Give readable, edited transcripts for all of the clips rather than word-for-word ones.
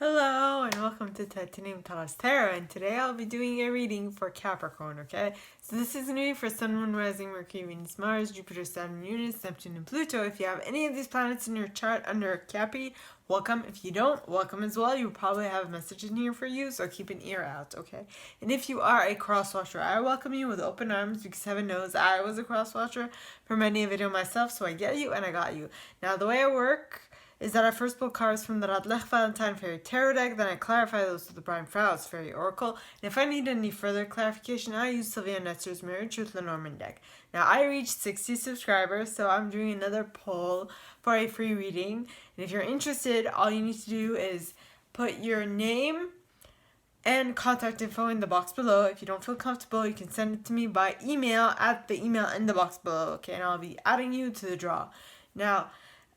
Hello and welcome to Titanium Taras Tarot, and today I'll be doing a reading for Capricorn, okay? So this is a reading for Sun, Moon, Rising, Mercury, Venus, Mars, Jupiter, Saturn, Uranus, Neptune, and Pluto. If you have any of these planets in your chart under Capri, welcome. If you don't, welcome as well. You probably have a message in here for you, so keep an ear out, okay? And if you are a cross-watcher, I welcome you with open arms because heaven knows I was a cross-watcher for many a video myself, so I get you and I got you. Now, the way I work is that I first pull cards from the Radlech Valentine Fairy Tarot deck, then I clarify those with the Brian Frows Fairy Oracle, and if I need any further clarification, I use Sylvia Netzer's Mirror Truth Lenormand deck. Now, I reached 60 subscribers, so I'm doing another poll for a free reading, and if you're interested, all you need to do is put your name and contact info in the box below. If you don't feel comfortable, you can send it to me by email at the email in the box below, okay, and I'll be adding you to the draw. Now,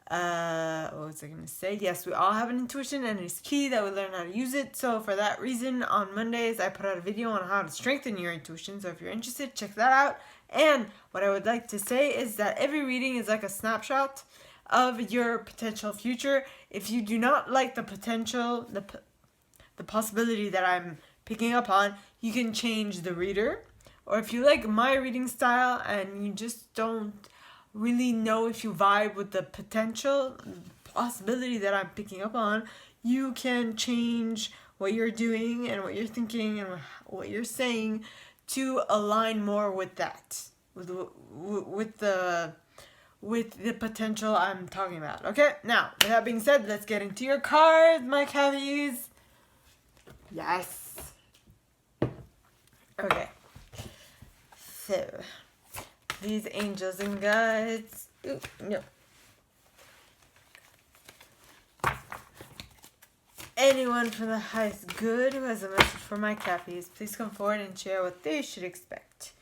what was I going to say? Yes, we all have an intuition and it's key that we learn how to use it. So for that reason, on Mondays, I put out a video on how to strengthen your intuition. So if you're interested, check that out. And what I would like to say is that every reading is like a snapshot of your potential future. If you do not like the potential, the possibility that I'm picking up on, you can change the reader. Or if you like my reading style and you just don't really know if you vibe with the potential possibility that I'm picking up on, you can change what you're doing and what you're thinking and what you're saying to align more with that, with the potential I'm talking about. Okay, now with that being said, let's get into your cards, my cavies. Yes. Okay. So these angels and guides. Ooh, no. Anyone from the highest good who has a message for my Cappies, please come forward and share what they should expect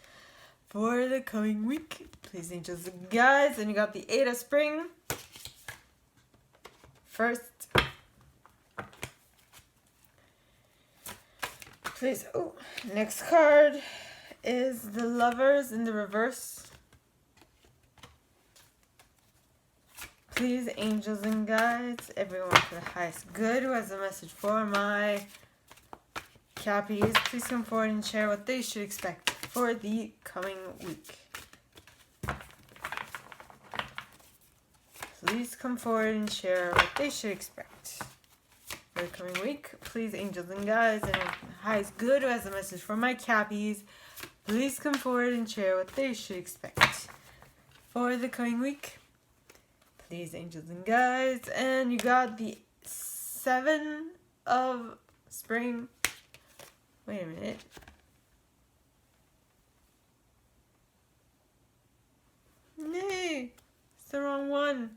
for the coming week. Please, angels and guides. And you got the 8 of Spring. First. Please. Oh, next card is the Lovers in the reverse. Please, angels and guides, everyone for the highest good who has a message for my Cappies, please come forward and share what they should expect for the coming week. Please come forward and share what they should expect for the coming week. Please, angels and guides, everyone for the highest good who has a message for my Cappies, please come forward and share what they should expect for the coming week. Please, angels and guides. And you got the 7 of Spring. Wait a minute. Nay, it's the wrong one.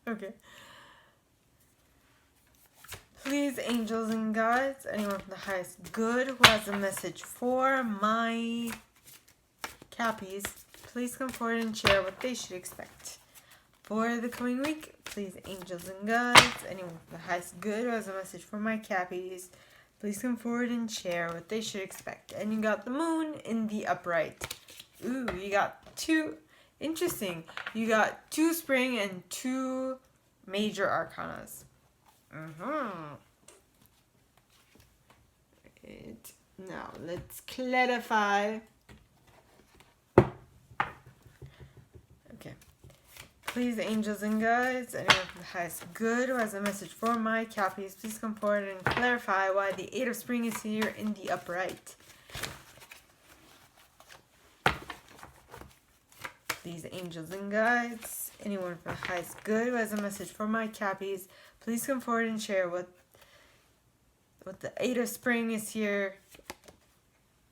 Okay. Please, angels and guides, anyone from the highest good who has a message for my Cappies, please come forward and share what they should expect for the coming week. Please, angels and guides, anyone from the highest good who has a message for my Cappies, please come forward and share what they should expect. And you got the Moon in the upright. Ooh, you got 2, interesting. You got 2 Spring and 2 major arcanas. Right. Now let's clarify. Okay. Please, angels and guides, anyone from the highest good who has a message for my Cappies, please come forward and clarify why the 8 of Spring is here in the upright. Please, angels and guides, anyone from the highest good who has a message for my Cappies, please come forward and share what the 8 of Spring is here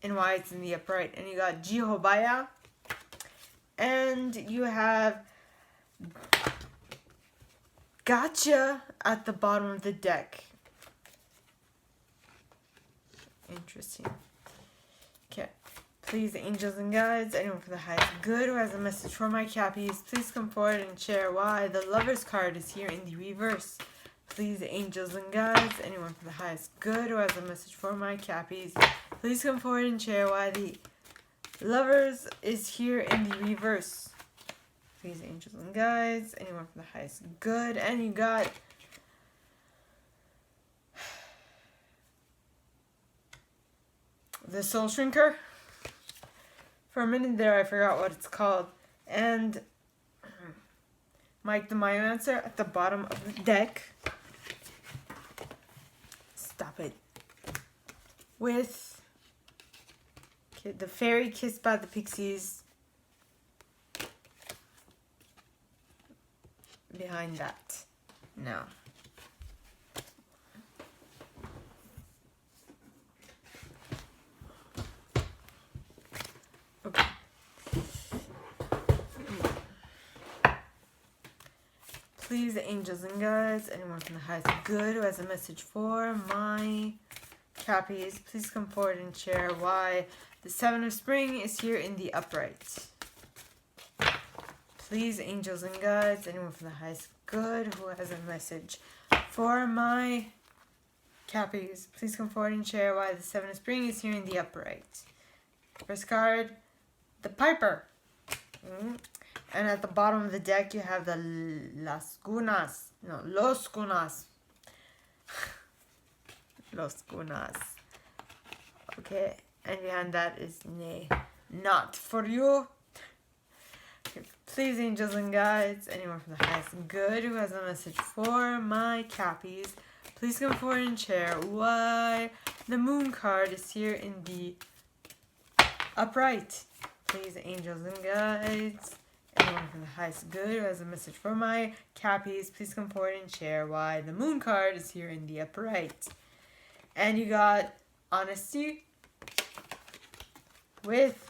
and why it's in the upright. And you got Jehovah. And you have Gotcha at the bottom of the deck. Interesting. Okay. Please, angels and guides, anyone from the highest good who has a message for my Cappies, please come forward and share why the Lovers card is here in the reverse. Please, angels and guides, anyone from the highest good who has a message for my Cappies, please come forward and share why the Lovers is here in the reverse. Please, angels and guides, anyone from the highest good. And you got the Soul Shrinker. For a minute there, I forgot what it's called. And Mike the Myomancer at the bottom of the deck. Stop it. With the Fairy Kissed by the Pixies behind that. Now. Okay. Please, angels and guides, anyone from the highest good who has a message for my Cappies, please come forward and share why the Seven of Spring is here in the upright. Please, angels and guides, anyone from the highest good who has a message for my Cappies, please come forward and share why the Seven of Spring is here in the upright. First card, the Piper. And at the bottom of the deck, you have the Los Gunas. Los Gunas. Okay, and behind that is Nay, not for you. Okay, please, angels and guides, anyone from the highest good who has a message for my Cappies, please come forward and share why the Moon card is here in the upright. Please, angels and guides, anyone from the highest good who has a message for my Cappies, please come forward and share why the Moon card is here in the upright. And you got Honesty with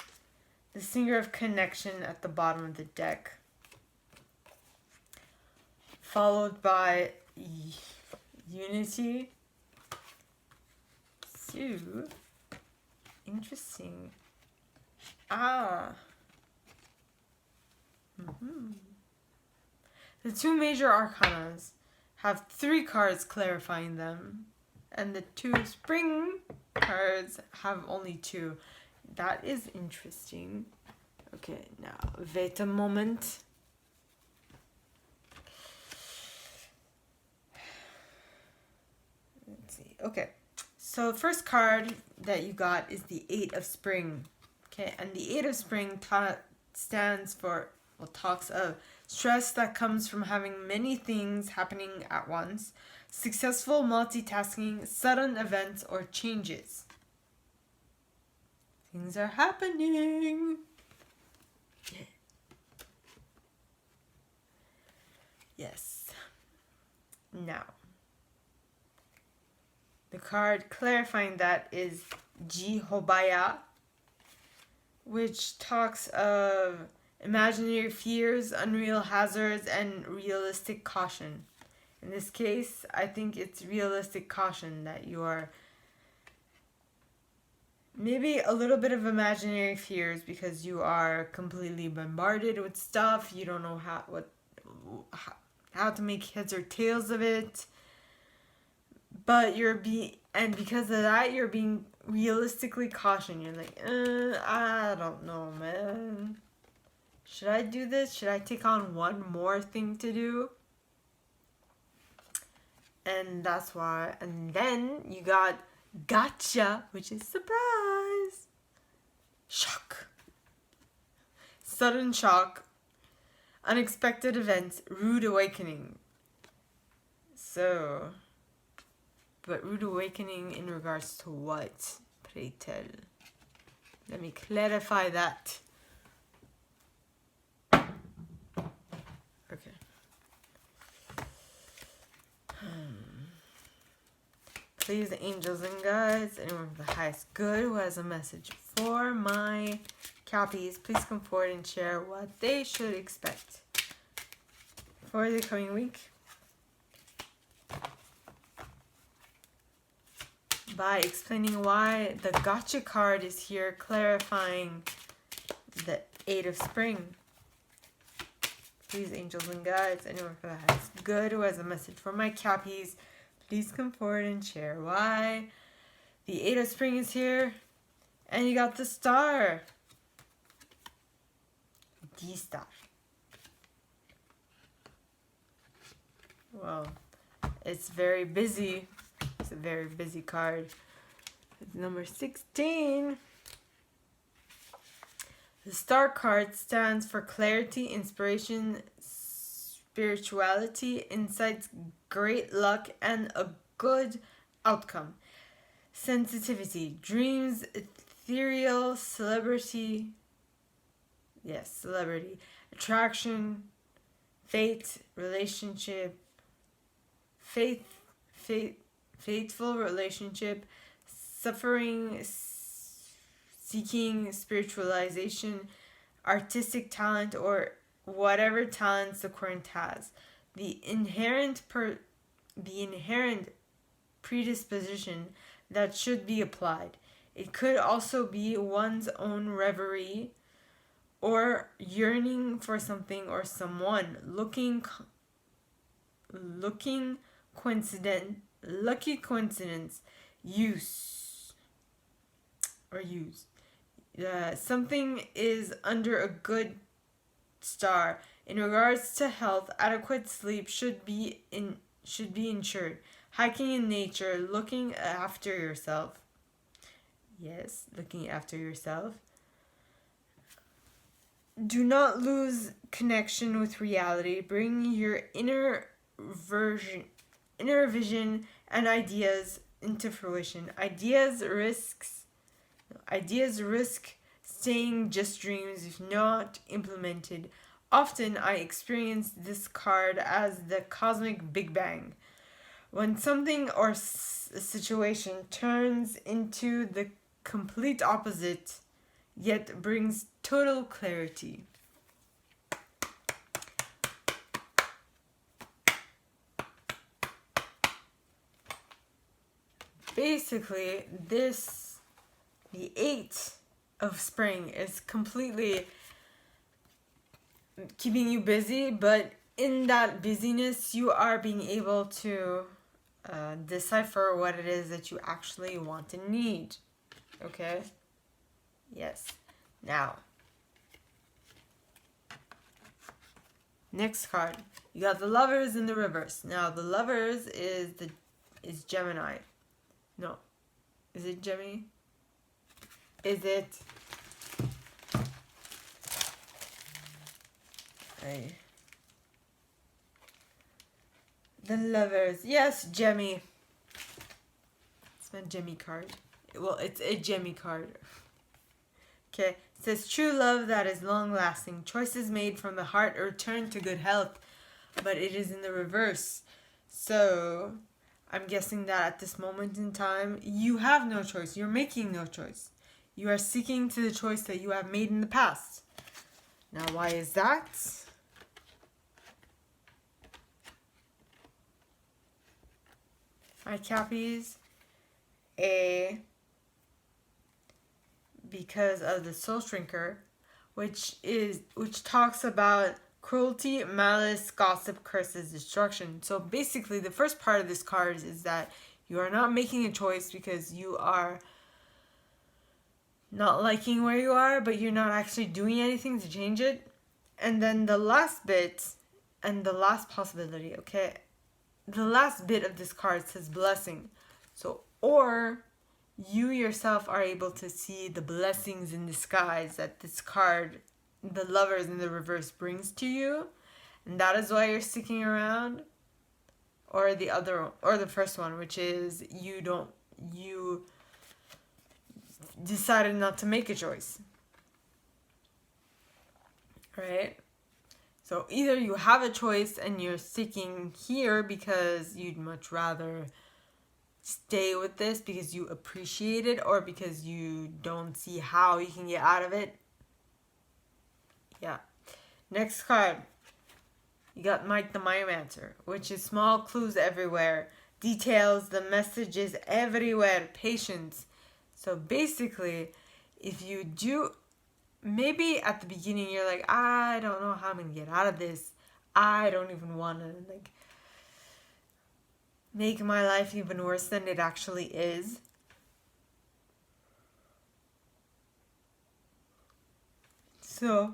the Singer of Connection at the bottom of the deck. Followed by Unity. So, interesting. The two major arcanas have 3 cards clarifying them, and the 2 spring cards have only 2. That is interesting. Okay, now wait a moment. Let's see. Okay, so the first card that you got is the 8 of Spring. Okay, and the 8 of Spring stands for, well, talks of stress that comes from having many things happening at once, successful multitasking, sudden events or changes. Things are happening. Yes. Now, the card clarifying that is Jihobaya, which talks of imaginary fears, unreal hazards, and realistic caution. In this case, I think it's realistic caution that you are maybe a little bit of imaginary fears because you are completely bombarded with stuff. You don't know how to make heads or tails of it. But and because of that, you're being realistically cautioned. You're like, I don't know, man. Should I do this? Should I take on one more thing to do? And that's why. And then you got Gotcha, which is surprise. Shock. Sudden shock. Unexpected events. Rude awakening. So, but rude awakening in regards to what? Pray tell. Let me clarify that. Okay. Please, angels and guides, anyone from the highest good who has a message for my Cappies, please come forward and share what they should expect for the coming week by explaining why the Gotcha card is here, clarifying the 8 of Spring. Please, angels and guides, anyone from the highest good who has a message for my Cappies, please come forward and share why the 8 of Spring is here. And you got the Star. D-star. Well, it's very busy. It's a very busy card. It's number 16. The star card stands for clarity, inspiration, spirituality, insights, great luck, and a good outcome. Sensitivity, dreams, ethereal, celebrity. Yes, celebrity. Attraction, fate, relationship, faithful relationship, suffering, seeking spiritualization, artistic talent, or whatever talents the current has. The inherent predisposition that should be applied. It could also be one's own reverie or yearning for something or someone, lucky coincidence, use. Something is under a good star. In regards to health, adequate sleep should be ensured. Hiking in nature, looking after yourself. Yes, looking after yourself. Do not lose connection with reality. Bring your inner vision and ideas into fruition. Ideas risk staying just dreams if not implemented. Often I experience this card as the cosmic Big Bang. When something or a situation turns into the complete opposite, yet brings total clarity. Basically, the 8 of spring is completely keeping you busy, but in that busyness, you are being able to decipher what it is that you actually want and need. Okay? Yes. Now, next card. You got the Lovers in the reverse. Now, the Lovers is Gemini. No. Is it Gemini? Is it... The Lovers. Yes, Gemini. It's my Gemini card. Well, it's a Gemini card. Okay. It says, true love that is long-lasting. Choices made from the heart return to good health. But it is in the reverse. So, I'm guessing that at this moment in time, you have no choice. You're making no choice. You are seeking to the choice that you have made in the past. Now, why is that? My Cappies, because of the Soul Shrinker, which talks about cruelty, malice, gossip, curses, destruction. So basically, the first part of this card is that you are not making a choice because you are not liking where you are, but you're not actually doing anything to change it. And then the last bit and the last possibility, okay? The last bit of this card says blessing. So, or you yourself are able to see the blessings in disguise that this card, the Lovers in the reverse, brings to you. And that is why you're sticking around. Or the first one, which is you decided not to make a choice. Right? So either you have a choice and you're sticking here because you'd much rather stay with this because you appreciate it or because you don't see how you can get out of it. Yeah. Next card. You got Mike the Myomancer, which is small clues everywhere. Details, the messages everywhere. Patience. So basically, if you do... Maybe at the beginning you're like, I don't know how I'm going to get out of this. I don't even want to make my life even worse than it actually is. So,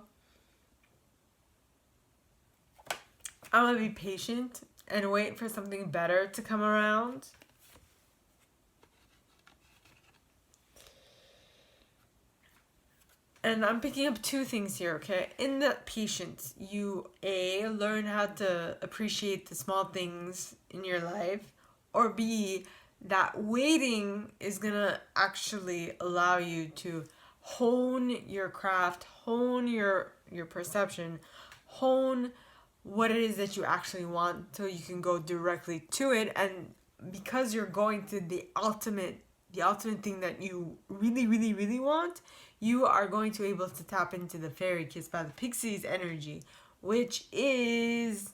I'm gonna be patient and wait for something better to come around. And I'm picking up two things here, okay? In that patience, you A, learn how to appreciate the small things in your life, or B, that waiting is gonna actually allow you to hone your craft, hone your perception, hone what it is that you actually want so you can go directly to it. And because you're going to the ultimate thing that you really, really, really want, you are going to be able to tap into the fairy kiss by the pixies energy, which is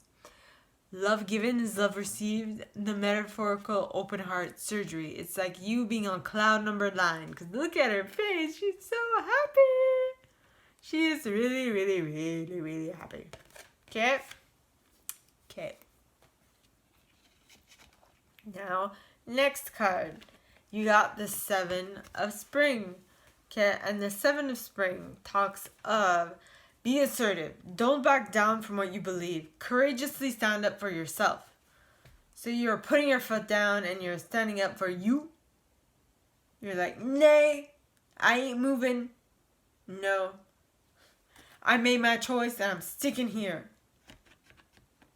love given is love received, the metaphorical open heart surgery. It's like you being on cloud number 9, because look at her face, she's so happy. She is really, really, really, really happy. Okay? Okay. Now, next card. You got the 7 of Spring. Okay, and the 7 of Spring talks of be assertive. Don't back down from what you believe. Courageously stand up for yourself. So you're putting your foot down and you're standing up for you. You're like, nay, I ain't moving. No. I made my choice and I'm sticking here.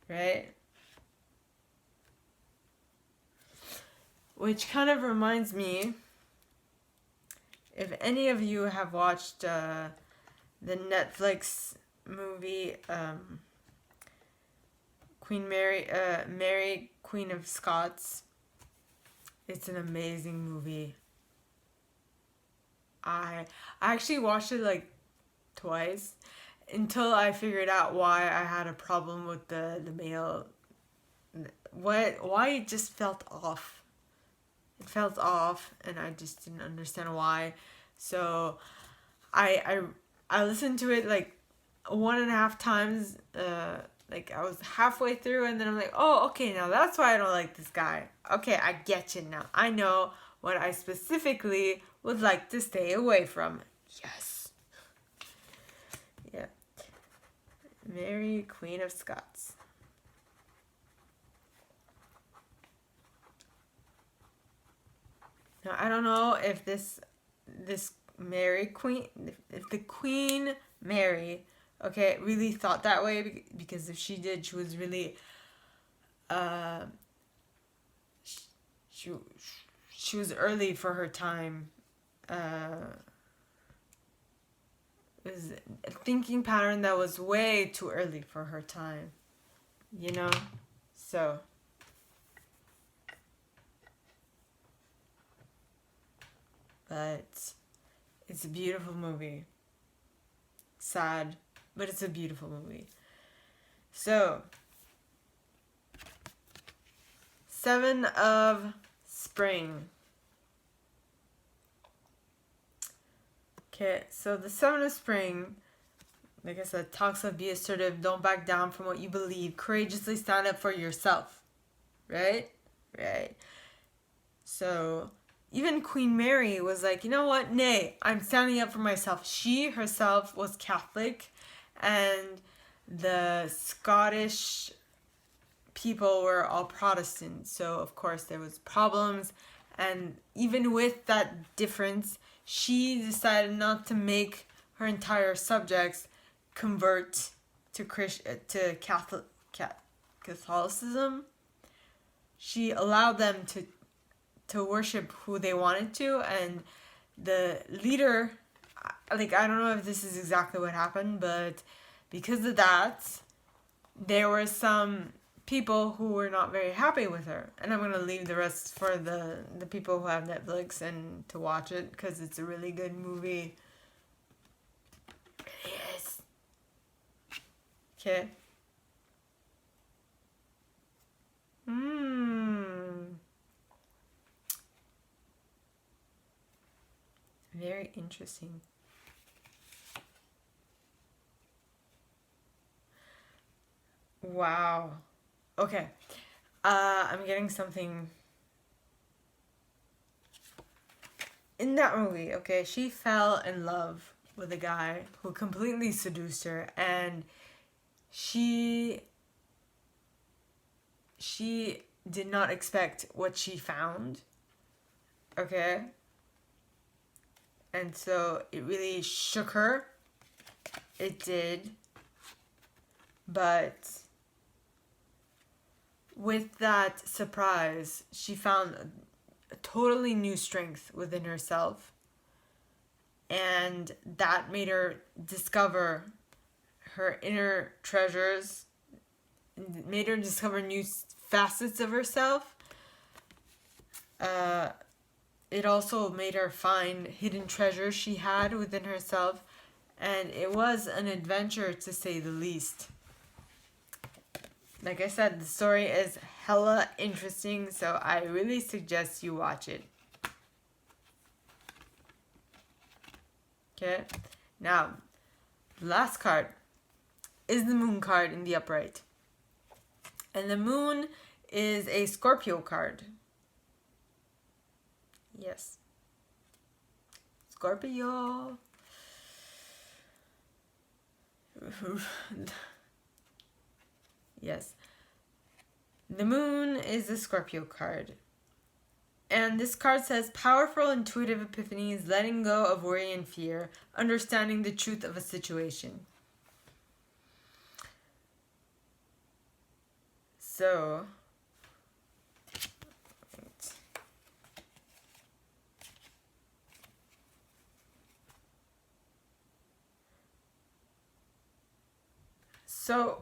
Right? Which kind of reminds me, if any of you have watched the Netflix movie Queen Mary, Queen of Scots, it's an amazing movie. I actually watched it like twice until I figured out why I had a problem with the male. Why it just felt off. It felt off, and I just didn't understand why. So, I listened to it like 1.5 times. Like I was halfway through, and then I'm like, oh, okay, now that's why I don't like this guy. Okay, I get you now. I know what I specifically would like to stay away from. Yes. Yeah. Mary, Queen of Scots. Now, I don't know if this Mary Queen, if the Queen Mary, okay, really thought that way, because if she did, she was really, she was early for her time. It was a thinking pattern that was way too early for her time, you know? So. But it's a beautiful movie. Sad, but it's a beautiful movie. So, 7 of Spring. Okay, so the 7 of Spring, like I said, talks of be assertive, don't back down from what you believe, courageously stand up for yourself. Right? Right. So, even Queen Mary was like, you know what? Nay, I'm standing up for myself. She herself was Catholic, and the Scottish people were all Protestant. So, of course, there was problems. And even with that difference, she decided not to make her entire subjects convert to Catholicism. She allowed them to worship who they wanted to, and the leader, like, I don't know if this is exactly what happened, but because of that, there were some people who were not very happy with her. And I'm going to leave the rest for the people who have Netflix and to watch it, because it's a really good movie. It really is. Okay. Very interesting. Wow. Okay. I'm getting something. In that movie, okay, she fell in love with a guy who completely seduced her, and she she did not expect what she found. Okay? And so it really shook her. It did. But with that surprise, she found a totally new strength within herself. And that made her discover her inner treasures, made her discover new facets of herself. It also made her find hidden treasures she had within herself. And it was an adventure, to say the least. Like I said, the story is hella interesting, so I really suggest you watch it. Okay, now, the last card is the Moon card in the upright. And the Moon is a Scorpio card. Yes. Scorpio. Yes. The Moon is a Scorpio card. And this card says, powerful intuitive epiphanies, letting go of worry and fear, understanding the truth of a situation. So,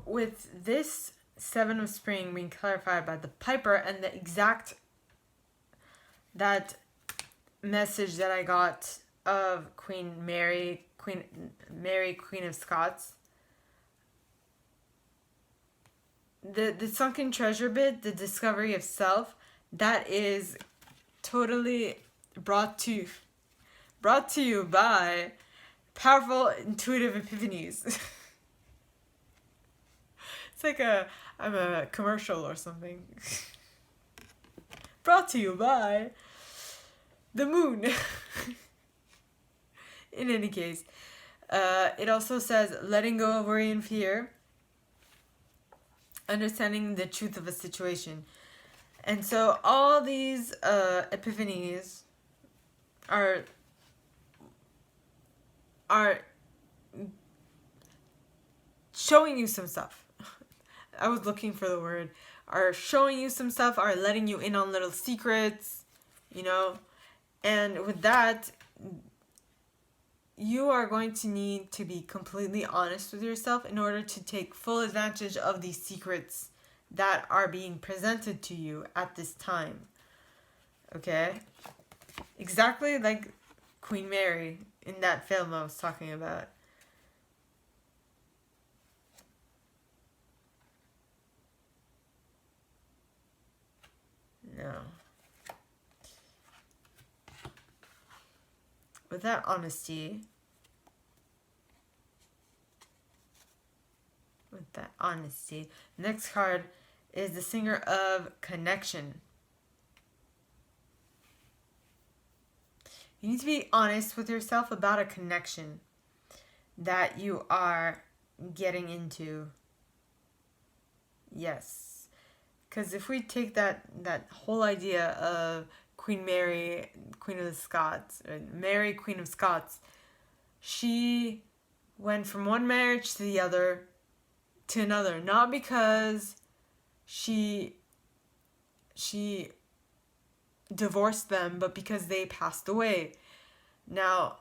with this Seven of Spring being clarified by the Piper and the exact that message that I got of Queen Mary, Queen of Scots. The sunken treasure bit, the discovery of self, that is totally brought to you by powerful intuitive epiphanies. It's like I'm a commercial or something. Brought to you by the Moon. In any case, it also says letting go of worry and fear, understanding the truth of a situation. And so all these epiphanies are showing you some stuff. I was looking for the word. Are showing you some stuff, are letting you in on little secrets, you know. And with that, you are going to need to be completely honest with yourself in order to take full advantage of these secrets that are being presented to you at this time. Okay? Exactly like Queen Mary in that film I was talking about. No. With that honesty, next card is the Singer of Connection. You need to be honest with yourself about a connection that you are getting into. Yes. Because if we take that whole idea of Queen Mary, Queen of the Scots, Mary, Queen of Scots, she went from one marriage to the other, to another, not because she divorced them, but because they passed away. Now,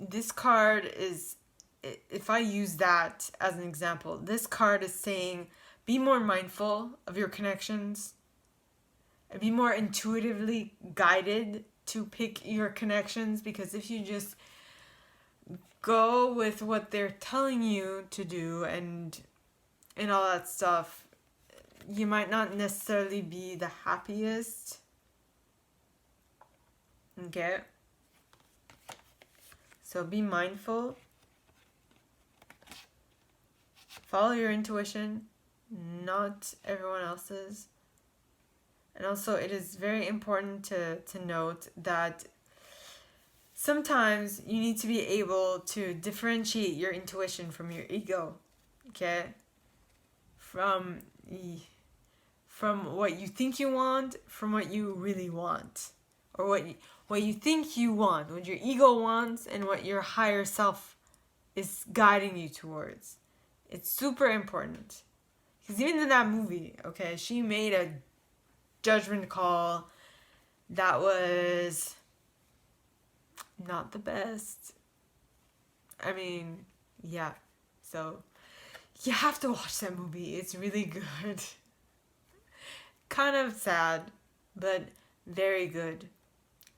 this card is, if I use that as an example, this card is saying, be more mindful of your connections, and be more intuitively guided to pick your connections, because if you just go with what they're telling you to do and all that stuff, you might not necessarily be the happiest. Okay? So be mindful. Follow your intuition, not everyone else's. And also, it is very important to note that sometimes you need to be able to differentiate your intuition from your ego, okay? From what you think you want, from what you really want, or what you think you want, what your ego wants, and what your higher self is guiding you towards. It's super important. Because even in that movie, okay, she made a judgment call that was not the best. I mean, yeah. So, you have to watch that movie. It's really good. Kind of sad, but very good.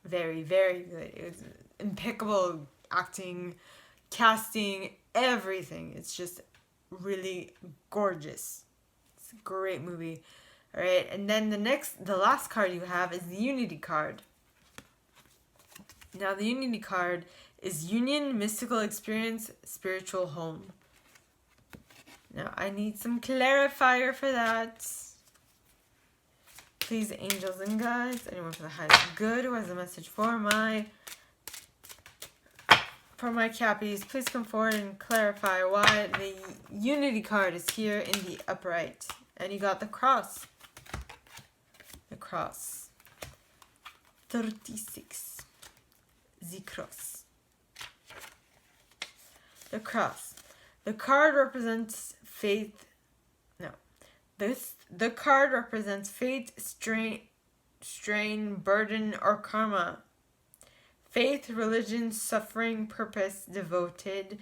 Very, very good. It was impeccable acting, casting, everything. It's just really gorgeous. It's a great movie. All right, and then the last card you have is the Unity card. Now the Unity card is Union, Mystical Experience, Spiritual Home. Now I need some clarifier for that. Please, angels and guides, anyone for the highest good who has a message for my Cappies, please come forward and clarify why the Unity card is here in the upright. And you got the cross. The cross. 36. The cross. The cross. The card represents faith. No. The card represents fate, strain, burden, or karma. Faith, religion, suffering, purpose, devoted,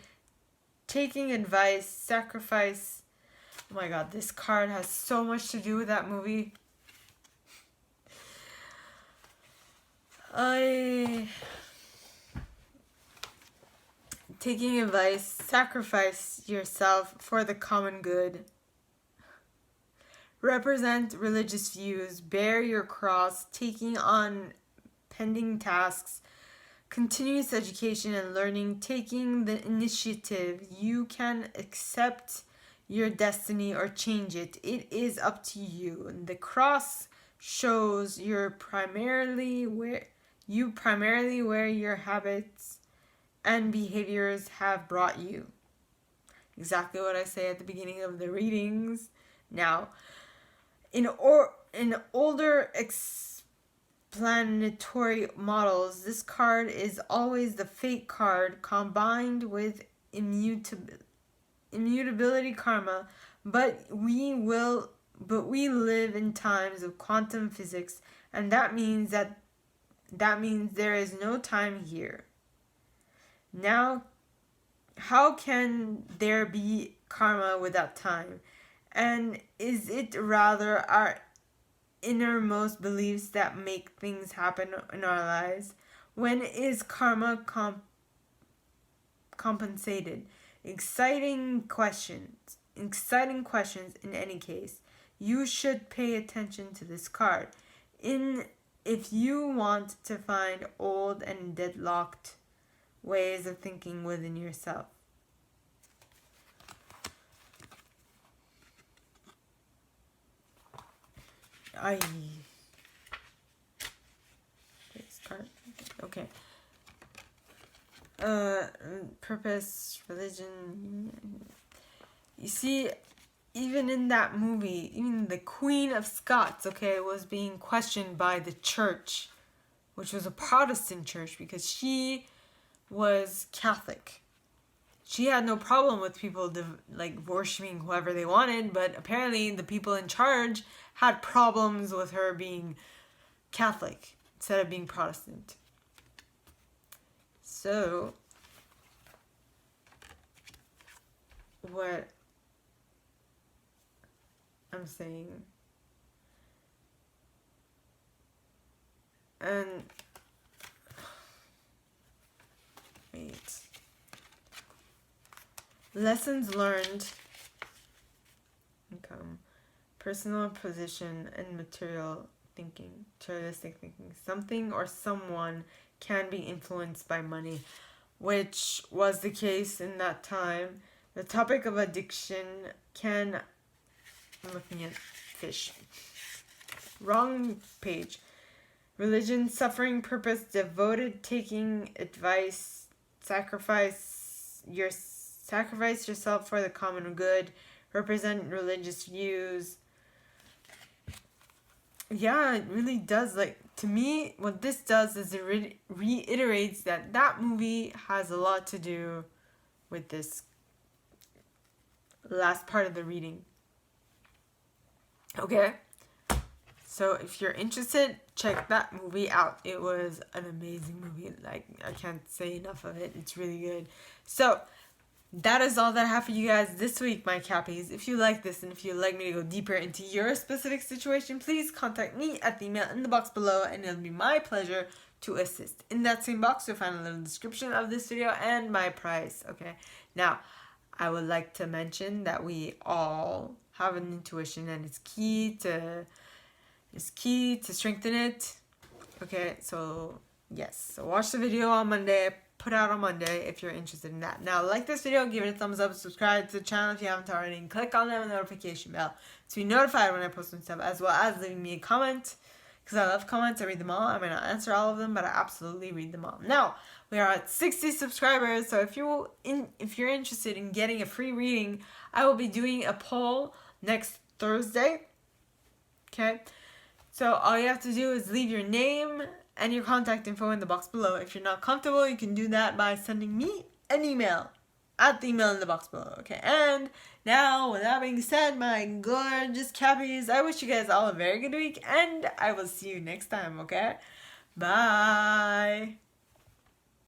taking advice, sacrifice. Oh my god, this card has so much to do with that movie. Taking advice, sacrifice yourself for the common good. Represent religious views, bear your cross, taking on pending tasks, continuous education and learning, taking the initiative. You can accept your destiny or change it. It is up to you. And the cross shows you primarily where your habits and behaviors have brought you. Exactly what I say at the beginning of the readings. Now, in older explanatory models, this card is always the fate card combined with immutability karma, but we live in times of quantum physics, and that means there is no time here. Now, how can there be karma without time? And is it rather our innermost beliefs that make things happen in our lives? When is karma compensated? Exciting questions in any case. You should pay attention to this card. If you want to find old and deadlocked ways of thinking within yourself. This card. Okay. Purpose, religion. You see, even in that movie, even the Queen of Scots, okay, was being questioned by the church, which was a Protestant church, because she was Catholic. She had no problem with people worshiping whoever they wanted, but apparently the people in charge had problems with her being Catholic instead of being Protestant. So, what I'm saying, and wait, lessons learned, income, personal position, and materialistic thinking. Something or someone can be influenced by money, which was the case in that time. The topic of addiction I'm looking at fish. Wrong page. religion, suffering, purpose, devoted, taking advice, sacrifice yourself for the common good, represent religious views. Yeah, it really does. Like, to me, what this does is it reiterates that movie has a lot to do with this last part of the reading. Okay? So if you're interested, check that movie out. It was an amazing movie. Like, I can't say enough of it. It's really good. So that is all that I have for you guys this week, my Cappies. If you like this and if you'd like me to go deeper into your specific situation, please contact me at the email in the box below, and it'll be my pleasure to assist. In that same box, you'll find a little description of this video and my price. Okay. Now, I would like to mention that we all have an intuition, and it's key to strengthen it. Okay, so yes, so watch the video on Monday, put out on Monday if you're interested in that. Now, like this video, give it a thumbs up, subscribe to the channel if you haven't already, and click on the notification bell to be notified when I post new stuff, as well as leaving me a comment, because I love comments. I read them all. I might not answer all of them, but I absolutely read them all. Now, we are at 60 subscribers, so if you're interested in getting a free reading, I will be doing a poll next Thursday. Okay, so all you have to do is leave your name and your contact info in the box below. If you're not comfortable, you can do that by sending me an email at the email in the box below. Okay, and now, with that being said, my gorgeous Cappies, I wish you guys all a very good week, and I will see you next time, okay? Bye!